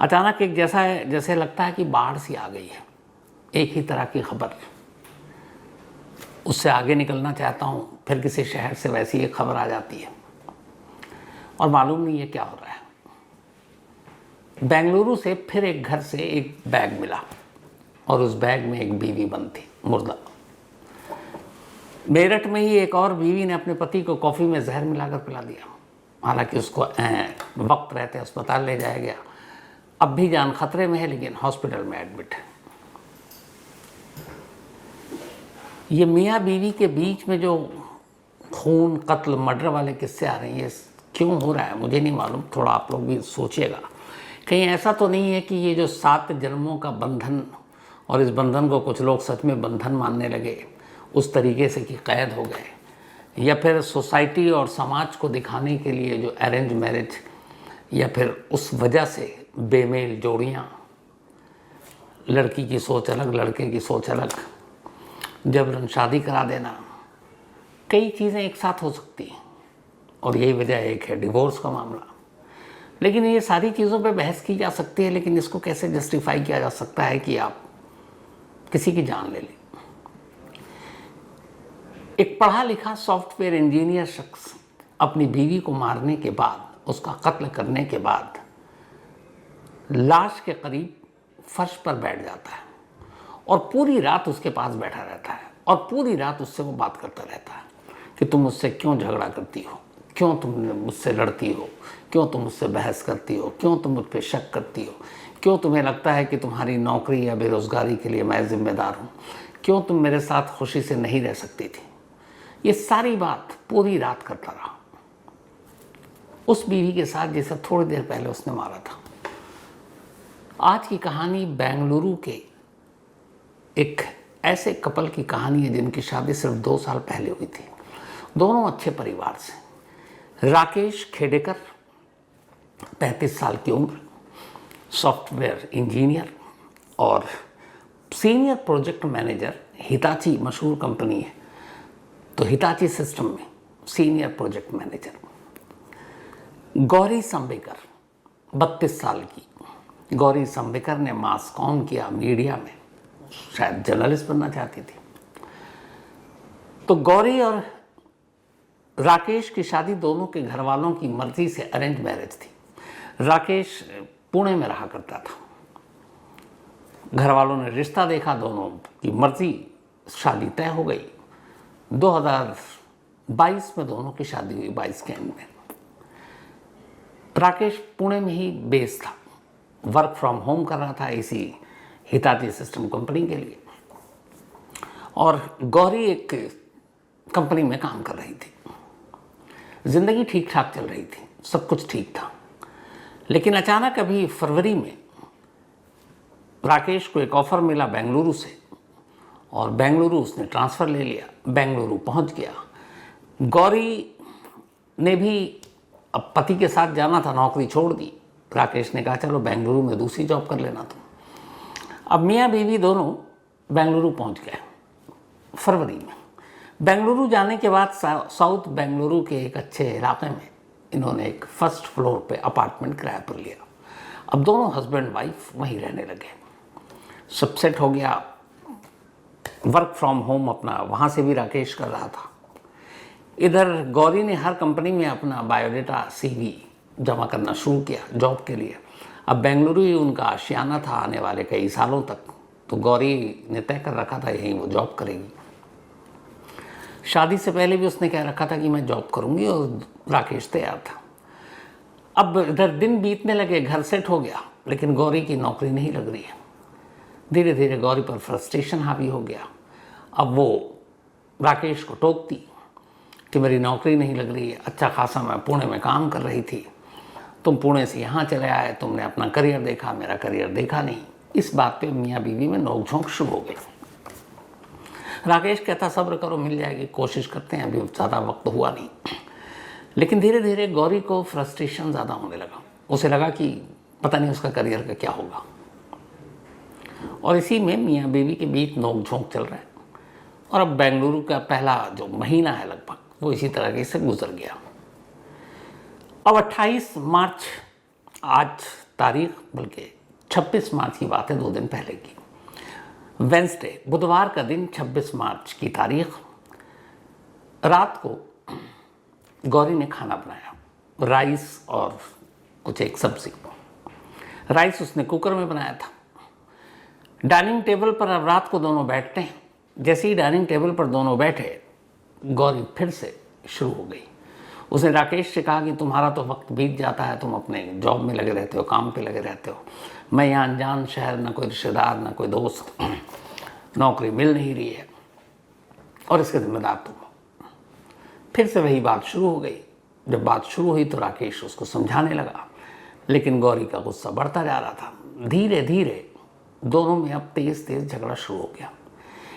अचानक एक जैसे लगता है कि बाढ़ सी आ गई है, एक ही तरह की खबर। उससे आगे निकलना चाहता हूँ, फिर किसी शहर से वैसी एक खबर आ जाती है और मालूम नहीं है क्या हो रहा है। बेंगलुरु से फिर एक घर से एक बैग मिला और उस बैग में एक बीवी बंद थी, मुर्दा। मेरठ में ही एक और बीवी ने अपने पति को कॉफ़ी में जहर मिलाकर पिला दिया। हालांकि उसको वक्त रहते अस्पताल ले जाया गया, अब भी जान खतरे में है, लेकिन हॉस्पिटल में एडमिट है। ये मियाँ बीवी के बीच में जो खून, कत्ल, मर्डर वाले किस्से आ रहे हैं, ये क्यों हो रहा है मुझे नहीं मालूम। थोड़ा आप लोग भी सोचिएगा, कहीं ऐसा तो नहीं है कि ये जो 7 जन्मों का बंधन, और इस बंधन को कुछ लोग सच में बंधन मानने लगे उस तरीके से कि कैद हो गए, या फिर सोसाइटी और समाज को दिखाने के लिए जो अरेंज मैरिज, या फिर उस वजह से बेमेल जोड़ियाँ, लड़की की सोच अलग, लड़के की सोच अलग, जबरन शादी करा देना, कई चीज़ें एक साथ हो सकती हैं और यही वजह एक है डिवोर्स का मामला। लेकिन ये सारी चीज़ों पे बहस की जा सकती है, लेकिन इसको कैसे जस्टिफाई किया जा सकता है कि आप किसी की जान ले लें। एक पढ़ा लिखा सॉफ्टवेयर इंजीनियर शख्स अपनी बीवी को मारने के बाद, उसका कत्ल करने के बाद, लाश के करीब फर्श पर बैठ जाता है और पूरी रात उसके पास बैठा रहता है और पूरी रात उससे वो बात करता रहता है कि तुम मुझसे क्यों झगड़ा करती हो, क्यों तुम मुझसे लड़ती हो, क्यों तुम मुझसे बहस करती हो, क्यों तुम मुझ पर शक करती हो, क्यों तुम्हें लगता है कि तुम्हारी नौकरी या बेरोज़गारी के लिए मैं जिम्मेदार हूँ, क्यों तुम मेरे साथ खुशी से नहीं रह सकती थी। ये सारी बात पूरी रात करता रहा उस बीवी के साथ जिसे थोड़ी देर पहले उसने मारा था। आज की कहानी बेंगलुरु के एक ऐसे कपल की कहानी है जिनकी शादी सिर्फ 2 साल पहले हुई थी। दोनों अच्छे परिवार से। राकेश खेडेकर, 35 साल की उम्र, सॉफ्टवेयर इंजीनियर और सीनियर प्रोजेक्ट मैनेजर, हिताची मशहूर कंपनी है तो हिताची सिस्टम में सीनियर प्रोजेक्ट मैनेजर। गौरी संबेकर, 32 साल की। गौरी संबेकर ने मास कॉम किया, मीडिया में, शायद जर्नलिस्ट बनना चाहती थी। तो गौरी और राकेश की शादी दोनों के घर वालों की मर्जी से अरेंज मैरिज थी। राकेश पुणे में रहा करता था, घर वालों ने रिश्ता देखा, दोनों की मर्जी, शादी तय हो गई। 2022 में दोनों की शादी हुई, 22 के एंड में। राकेश पुणे में ही बेस था, वर्क फ्रॉम होम कर रहा था इसी हिताची सिस्टम कंपनी के लिए, और गौरी एक कंपनी में काम कर रही थी। जिंदगी ठीक ठाक चल रही थी, सब कुछ ठीक था। लेकिन अचानक अभी फरवरी में राकेश को एक ऑफर मिला बेंगलुरु से, और बेंगलुरु उसने ट्रांसफ़र ले लिया, बेंगलुरु पहुंच गया। गौरी ने भी अब पति के साथ जाना था, नौकरी छोड़ दी। राकेश ने कहा चलो बेंगलुरु में दूसरी जॉब कर लेना तुम। अब मियाँ बीवी दोनों बेंगलुरु पहुंच गए फरवरी में। बेंगलुरु जाने के बाद साउथ बेंगलुरु के एक अच्छे इलाके में इन्होंने एक फर्स्ट फ्लोर पे अपार्टमेंट किराए पर लिया। अब दोनों हस्बैंड वाइफ वहीं रहने लगे, सब सेट हो गया। वर्क फ्रॉम होम अपना वहाँ से भी राकेश कर रहा था। इधर गौरी ने हर कंपनी में अपना बायोडाटा, CV जमा करना शुरू किया जॉब के लिए। अब बेंगलुरु ही उनका आशियाना था आने वाले कई सालों तक, तो गौरी ने तय कर रखा था यहीं वो जॉब करेगी। शादी से पहले भी उसने कह रखा था कि मैं जॉब करूंगी, और राकेश तैयार था। अब इधर दिन बीतने लगे, घर सेट हो गया, लेकिन गौरी की नौकरी नहीं लग रही है। धीरे धीरे गौरी पर फ्रस्ट्रेशन हावी हो गया। अब वो राकेश को टोकती कि मेरी नौकरी नहीं लग रही है, अच्छा खासा मैं पुणे में काम कर रही थी, तुम पुणे से यहाँ चले आए, तुमने अपना करियर देखा, मेरा करियर देखा नहीं। इस बात पे मियाँ बीवी में नोकझोंक शुरू हो गई। राकेश कहता सब्र करो, मिल जाएगी, कोशिश करते हैं, अभी ज़्यादा वक्त हुआ नहीं। लेकिन धीरे धीरे गौरी को फ्रस्ट्रेशन ज़्यादा होने लगा। उसे लगा कि पता नहीं उसका करियर का क्या होगा, और इसी में मियाँ बीवी के बीच नोकझोंक चल रहा है। और अब बेंगलुरु का पहला जो महीना है लगभग, वो इसी तरह से गुजर गया। अब 28 मार्च आज तारीख बल्कि 26 मार्च की बात है, 2 दिन पहले की। वेंसडे, बुधवार का दिन, 26 मार्च की तारीख, रात को गौरी ने खाना बनाया, राइस और कुछ एक सब्जी। राइस उसने कुकर में बनाया था। डाइनिंग टेबल पर अब रात को दोनों बैठते हैं। जैसे ही डाइनिंग टेबल पर दोनों बैठे, गौरी फिर से शुरू हो गई। उसने राकेश से कहा कि तुम्हारा तो वक्त बीत जाता है, तुम अपने जॉब में लगे रहते हो, काम पे लगे रहते हो, मैं यहाँ अनजान शहर, ना कोई रिश्तेदार, ना कोई दोस्त, नौकरी मिल नहीं रही है और इसके जिम्मेदार तुम हो। फिर से वही बात शुरू हो गई। जब बात शुरू हुई तो राकेश उसको समझाने लगा, लेकिन गौरी का गुस्सा बढ़ता जा रहा था। धीरे धीरे दोनों में अब तेज तेज झगड़ा शुरू हो गया।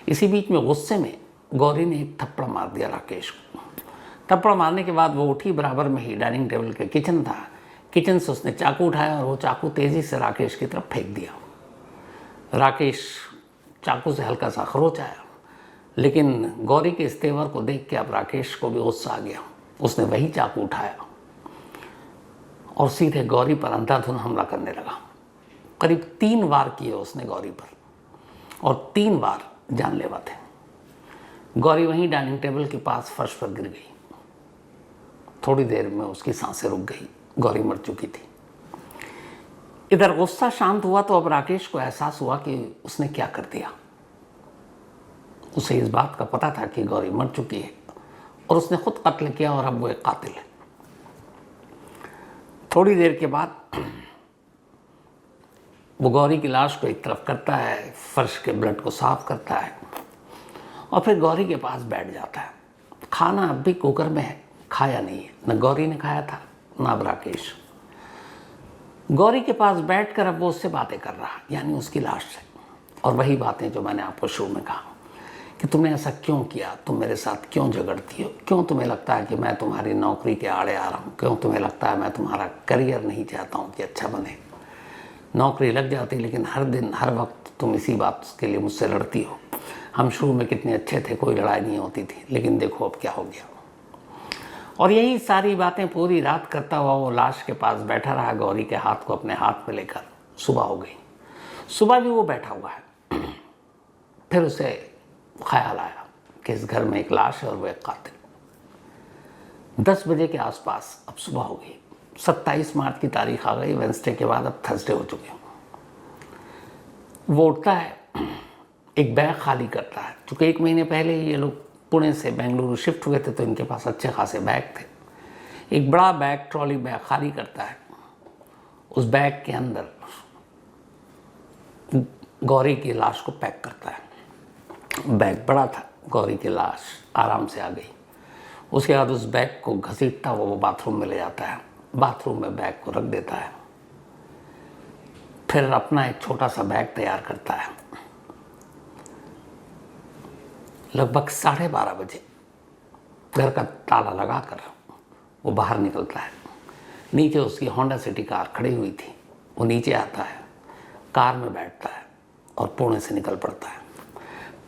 इसी बीच में गुस्से में गौरी ने एक थप्पड़ मार दिया राकेश को। थप्पड़ मारने के बाद वो उठी, बराबर में ही डाइनिंग टेबल के किचन था, किचन से उसने चाकू उठाया और वो चाकू तेजी से राकेश की तरफ फेंक दिया। राकेश चाकू से हल्का सा खरोच आया, लेकिन गौरी के इस तेवर को देख के अब राकेश को भी गुस्सा आ गया। उसने वही चाकू उठाया और सीधे गौरी पर अंधाधुंध हमला करने लगा। करीब 3 वार किए उसने गौरी पर और 3 वार जानलेवा थे। गौरी वहीं डाइनिंग टेबल के पास फर्श पर गिर गई। थोड़ी देर में उसकी सांसें रुक गई, गौरी मर चुकी थी। इधर गुस्सा शांत हुआ तो अब राकेश को एहसास हुआ कि उसने क्या कर दिया। उसे इस बात का पता था कि गौरी मर चुकी है और उसने खुद कत्ल किया और अब वो एक कातिल है। थोड़ी देर के बाद वो गौरी की लाश को एक तरफ करता है, फर्श के ब्लड को साफ करता है और फिर गौरी के पास बैठ जाता है। खाना अब भी कुकर में है, खाया नहीं है, न गौरी ने खाया था न अब राकेश। गौरी के पास बैठकर अब वो उससे बातें कर रहा, यानी उसकी लाश से, और वही बातें जो मैंने आपको शुरू में कहा कि तुमने ऐसा क्यों किया, तुम मेरे साथ क्यों झगड़ती हो, क्यों तुम्हें लगता है कि मैं तुम्हारी नौकरी के आड़े आ रहा हूँ, क्यों तुम्हें लगता है मैं तुम्हारा करियर नहीं चाहता हूँ कि अच्छा बने। नौकरी लग जाती लेकिन हर दिन हर वक्त तुम इसी बात के लिए मुझसे लड़ती हो। हम शुरू में कितने अच्छे थे, कोई लड़ाई नहीं होती थी, लेकिन देखो अब क्या हो गया। और यही सारी बातें पूरी रात करता हुआ वो लाश के पास बैठा रहा, गौरी के हाथ को अपने हाथ में लेकर। सुबह हो गई, सुबह भी वो बैठा हुआ है। फिर उसे ख्याल आया कि इस घर में एक लाश है और वो एक कातिल। 10 बजे के आसपास अब सुबह हो गई। 27 मार्च की तारीख आ गई, वेंसडे के बाद अब थर्सडे हो चुके हैं। वो उठता है, एक बैग खाली करता है। चूँकि 1 महीने पहले ये लोग पुणे से बेंगलुरु शिफ्ट हुए थे तो इनके पास अच्छे खासे बैग थे। एक बड़ा बैग, ट्रॉली बैग खाली करता है। उस बैग के अंदर गौरी की लाश को पैक करता है। बैग बड़ा था, गौरी की लाश आराम से आ गई। उसके बाद उस बैग को घसीटता हुआ वो बाथरूम में ले जाता है। बाथरूम में बैग को रख देता है। फिर अपना एक छोटा सा बैग तैयार करता है। लगभग 12:30 बजे घर का ताला लगाकर वो बाहर निकलता है। नीचे उसकी होंडा सिटी कार खड़ी हुई थी। वो नीचे आता है, कार में बैठता है और पुणे से निकल पड़ता है।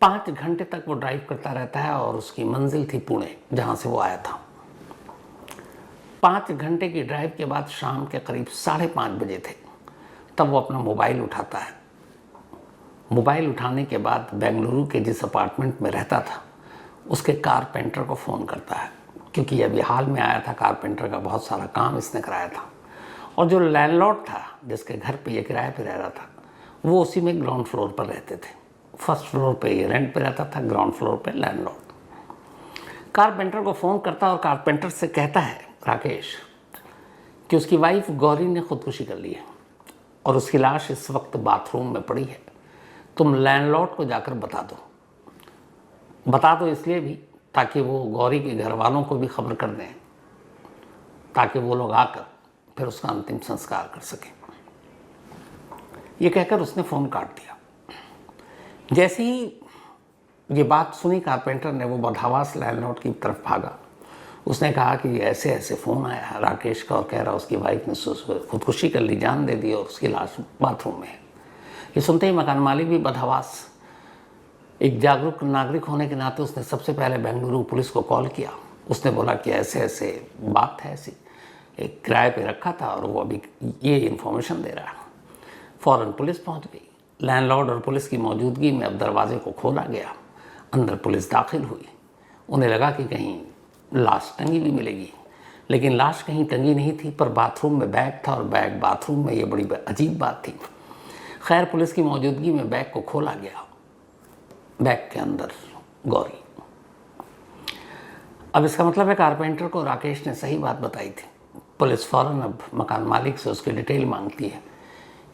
5 घंटे तक वो ड्राइव करता रहता है और उसकी मंजिल थी पुणे, जहाँ से वो आया था। 5 घंटे की ड्राइव के बाद शाम के करीब 5:30 बजे थे, तब वो अपना मोबाइल उठाता है। मोबाइल उठाने के बाद बेंगलुरु के जिस अपार्टमेंट में रहता था उसके कारपेंटर को फ़ोन करता है, क्योंकि अभी हाल में आया था, कारपेंटर का बहुत सारा काम इसने कराया था। और जो लैंडलॉर्ड था जिसके घर पे ये किराए पे रह रहा था, वो उसी में ग्राउंड फ्लोर पर रहते थे। फर्स्ट फ्लोर पे ये रेंट पे रहता था, ग्राउंड फ्लोर पे लैंडलॉर्ड। कारपेंटर को फ़ोन करता और कारपेंटर से कहता है राकेश कि उसकी वाइफ गौरी ने खुदकुशी कर ली है और उसकी लाश इस वक्त बाथरूम में पड़ी है। तुम लैंडलॉर्ड को जाकर बता दो इसलिए भी ताकि वो गौरी के घर वालों को भी खबर कर दें, ताकि वो लोग आकर फिर उसका अंतिम संस्कार कर सकें। ये कहकर उसने फ़ोन काट दिया। जैसे ही ये बात सुनी कारपेंटर ने, वो बदहवास लैंडलॉर्ड की तरफ भागा। उसने कहा कि ऐसे ऐसे फ़ोन आया राकेश का और कह रहा उसकी वाइफ ने खुदकुशी कर ली, जान दे दी और उसकी लाश बाथरूम में है। ये सुनते ही मकान मालिक भी बदहवास, एक जागरूक नागरिक होने के नाते उसने सबसे पहले बेंगलुरु पुलिस को कॉल किया। उसने बोला कि ऐसे ऐसे बात है ऐसी, एक किराए पे रखा था और वो अभी ये इन्फॉर्मेशन दे रहा है। फ़ौरन पुलिस पहुंच गई। लैंडलॉर्ड और पुलिस की मौजूदगी में अब दरवाजे को खोला गया, अंदर पुलिस दाखिल हुई। उन्हें लगा कि कहीं लाश टंगी भी मिलेगी, लेकिन लाश कहीं टंगी नहीं थी, पर बाथरूम में बैग था और बैग बाथरूम में, ये बड़ी अजीब बात थी। खैर, पुलिस की मौजूदगी में बैग को खोला गया। बैग के अंदर गौरी। अब इसका मतलब है कारपेंटर को राकेश ने सही बात बताई थी। पुलिस फ़ौरन अब मकान मालिक से उसकी डिटेल मांगती है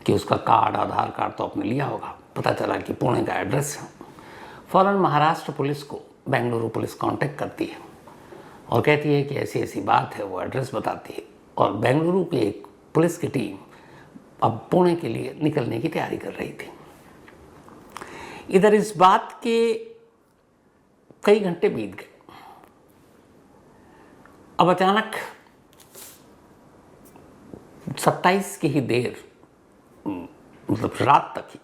कि उसका कार्ड, आधार कार्ड तो आपने लिया होगा। पता चला कि पुणे का एड्रेस है। फ़ौरन महाराष्ट्र पुलिस को बेंगलुरु पुलिस कांटेक्ट करती है और कहती है कि ऐसी ऐसी बात है। वो एड्रेस बताती है और बेंगलुरु की एक पुलिस की टीम अब पुणे के लिए निकलने की तैयारी कर रही थी। इधर इस बात के कई घंटे बीत गए। अब अचानक 27 की ही देर, मतलब रात तक ही,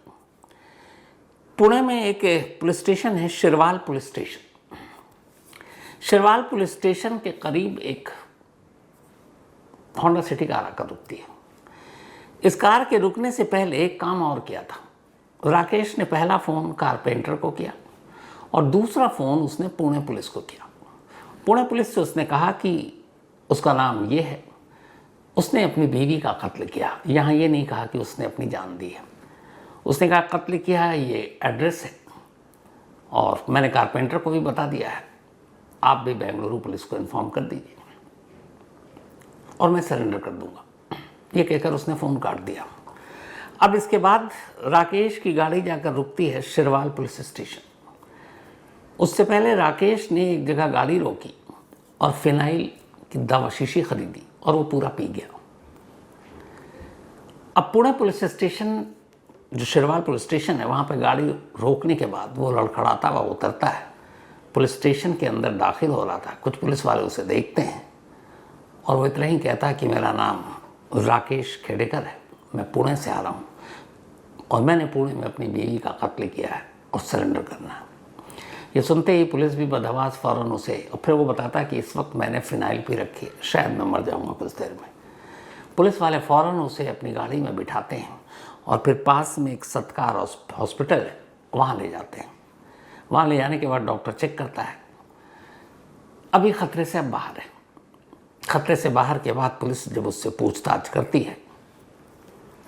पुणे में एक पुलिस स्टेशन है, शिरवाल पुलिस स्टेशन। शिरवाल पुलिस स्टेशन के करीब एक होंडा सिटी कार आकर रुकती है। इस कार के रुकने से पहले एक काम और किया था। राकेश ने पहला फ़ोन कारपेंटर को किया और दूसरा फ़ोन उसने पुणे पुलिस को किया। पुणे पुलिस से उसने कहा कि उसका नाम ये है, उसने अपनी बीवी का कत्ल किया। यहाँ ये नहीं कहा कि उसने अपनी जान दी है। उसने कहा कत्ल किया है, ये एड्रेस है और मैंने कारपेंटर को भी बता दिया है, आप भी बेंगलुरु पुलिस को इन्फॉर्म कर दीजिए और मैं सरेंडर कर दूंगा। ये कहकर उसने फ़ोन काट दिया। अब इसके बाद राकेश की गाड़ी जाकर रुकती है शिरवाल पुलिस स्टेशन। उससे पहले राकेश ने एक जगह गाड़ी रोकी और फिनाइल की दवा शीशी खरीदी और वो पूरा पी गया। अब पुणे पुलिस स्टेशन, जो शिरवाल पुलिस स्टेशन है, वहाँ पे गाड़ी रोकने के बाद वो लड़खड़ाता हुआ उतरता है। पुलिस स्टेशन के अंदर दाखिल हो रहा था। कुछ पुलिस वाले उसे देखते हैं और वो इतना ही कहता है कि मेरा नाम राकेश खेडेकर है, मैं पुणे से आ रहा हूँ और मैंने पुणे में अपनी बीवी का कत्ल किया है और सरेंडर करना है। ये सुनते ही पुलिस भी बदहवास फ़ौरन उसे, और फिर वो बताता कि इस वक्त मैंने फिनाइल पी रखी है, शायद मैं मर जाऊँगा कुछ देर में। पुलिस वाले फ़ौरन उसे अपनी गाड़ी में बिठाते हैं और फिर पास में एक सत्कार हॉस्पिटल है, वहाँ ले जाते हैं। वहाँ ले जाने के बाद डॉक्टर चेक करता है, अभी खतरे से अब बाहर है। खतरे से बाहर के बाद पुलिस जब उससे पूछताछ करती है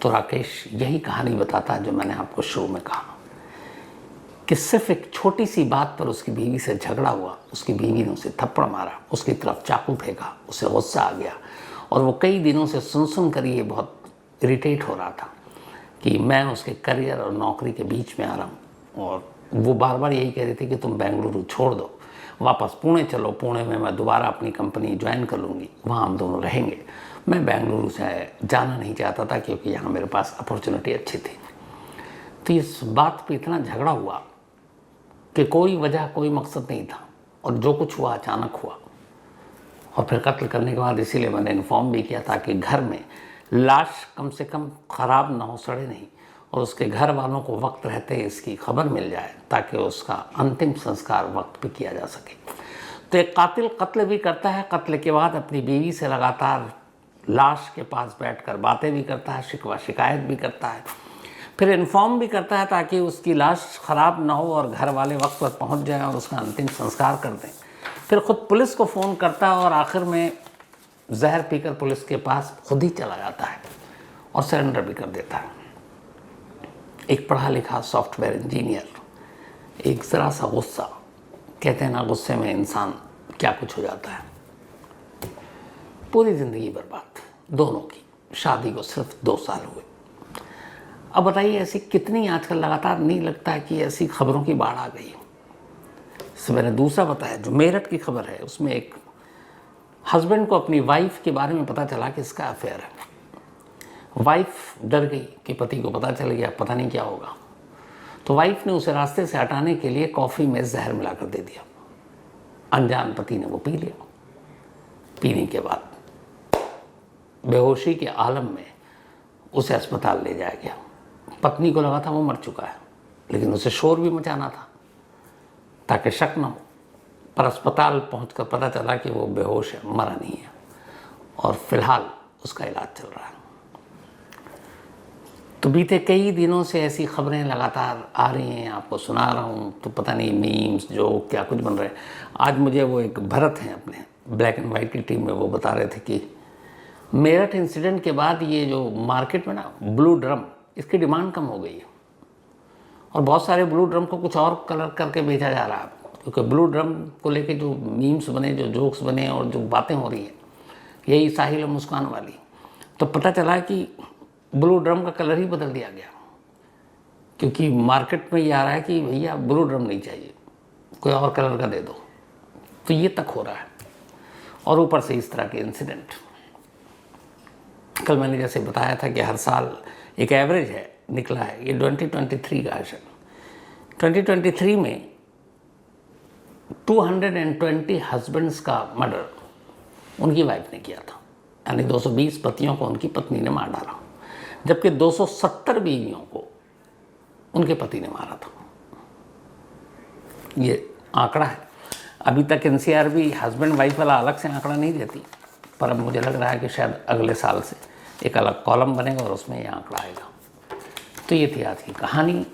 तो राकेश यही कहानी बताता है जो मैंने आपको शुरू में कहा कि सिर्फ एक छोटी सी बात पर उसकी बीवी से झगड़ा हुआ, उसकी बीवी ने उसे थप्पड़ मारा, उसकी तरफ चाकू फेंका, उसे गुस्सा आ गया और वो कई दिनों से सुन कर ये बहुत इरिटेट हो रहा था कि मैं उसके करियर और नौकरी के बीच में आ रहा हूँ। और वो बार बार यही कह रही थी कि तुम बेंगलुरु छोड़ दो, वापस पुणे चलो, पुणे में मैं दोबारा अपनी कंपनी ज्वाइन कर लूँगी, वहाँ हम दोनों रहेंगे। मैं बेंगलुरु से जाना नहीं चाहता था क्योंकि यहाँ मेरे पास अपॉर्चुनिटी अच्छी थी। तो इस बात पे इतना झगड़ा हुआ कि कोई वजह, कोई मकसद नहीं था और जो कुछ हुआ अचानक हुआ। और फिर कत्ल करने के बाद इसीलिए मैंने इन्फॉर्म भी किया ताकि घर में लाश कम से कम ख़राब ना हो, सड़े नहीं, और उसके घर वालों को वक्त रहते इसकी खबर मिल जाए ताकि उसका अंतिम संस्कार वक्त पे किया जा सके। तो एक कातिल कत्ल भी करता है, कत्ल के बाद अपनी बीवी से लगातार लाश के पास बैठकर बातें भी करता है, शिकवा शिकायत भी करता है, फिर इन्फॉर्म भी करता है ताकि उसकी लाश ख़राब ना हो और घर वाले वक्त पर पहुंच जाएं और उसका अंतिम संस्कार कर दें। फिर ख़ुद पुलिस को फ़ोन करता है और आखिर में जहर पीकर पुलिस के पास खुद ही चला जाता है और सरेंडर भी कर देता है। एक पढ़ा लिखा सॉफ्टवेयर इंजीनियर, एक ज़रा सा गुस्सा, कहते हैं ना गुस्से में इंसान क्या कुछ हो जाता है। पूरी ज़िंदगी बर्बाद दोनों की। शादी को सिर्फ 2 साल हुए। अब बताइए ऐसी कितनी आजकल लगातार, नहीं लगता है कि ऐसी खबरों की बाढ़ आ गई। इससे मैंने दूसरा बताया जो मेरठ की खबर है, उसमें एक हस्बैंड को अपनी वाइफ के बारे में पता चला कि इसका अफेयर है। वाइफ डर गई कि पति को पता चल गया, पता नहीं क्या होगा। तो वाइफ ने उसे रास्ते से हटाने के लिए कॉफ़ी में जहर मिलाकर दे दिया। अनजान पति ने वो पी लिया। पीने के बाद बेहोशी के आलम में उसे अस्पताल ले जाया गया। पत्नी को लगा था वो मर चुका है, लेकिन उसे शोर भी मचाना था ताकि शक न हो। पर अस्पताल पहुंचकर पता चला कि वो बेहोश है, मरा नहीं है। और फिलहाल उसका इलाज चल रहा है। तो बीते कई दिनों से ऐसी खबरें लगातार आ रही हैं, आपको सुना रहा हूँ, तो पता नहीं मीम्स जो क्या कुछ बन रहे हैं। आज मुझे वो एक भरत हैं अपने ब्लैक एंड वाइट की टीम में, वो बता रहे थे कि मेरठ इंसिडेंट के बाद ये जो मार्केट में ना ब्लू ड्रम, इसकी डिमांड कम हो गई है और बहुत सारे ब्लू ड्रम को कुछ और कलर करके बेचा जा रहा है, क्योंकि ब्लू ड्रम को लेके जो मीम्स बने, जो जोक्स बने और जो बातें हो रही हैं, यही साहिल और मुस्कान वाली, तो पता चला कि ब्लू ड्रम का कलर ही बदल दिया गया, क्योंकि मार्केट में ये आ रहा है कि भैया ब्लू ड्रम नहीं चाहिए, कोई और कलर का दे दो। तो ये तक हो रहा है और ऊपर से इस तरह के इंसिडेंट। कल मैंने जैसे बताया था कि हर साल एक एवरेज है निकला है, ये 2023 का है। 2023 में 220 हस्बैंड्स का मर्डर उनकी वाइफ ने किया था, यानी 220 पतियों को उनकी पत्नी ने मार डाला, जबकि 270 बीवियों को उनके पति ने मारा था। ये आंकड़ा है। अभी तक एनसीआर भी हस्बैंड वाइफ वाला अलग से आंकड़ा नहीं देती, पर अब मुझे लग रहा है कि शायद अगले साल से एक अलग कॉलम बनेगा और उसमें ये आंकड़ा आएगा। तो ये थी आज की कहानी।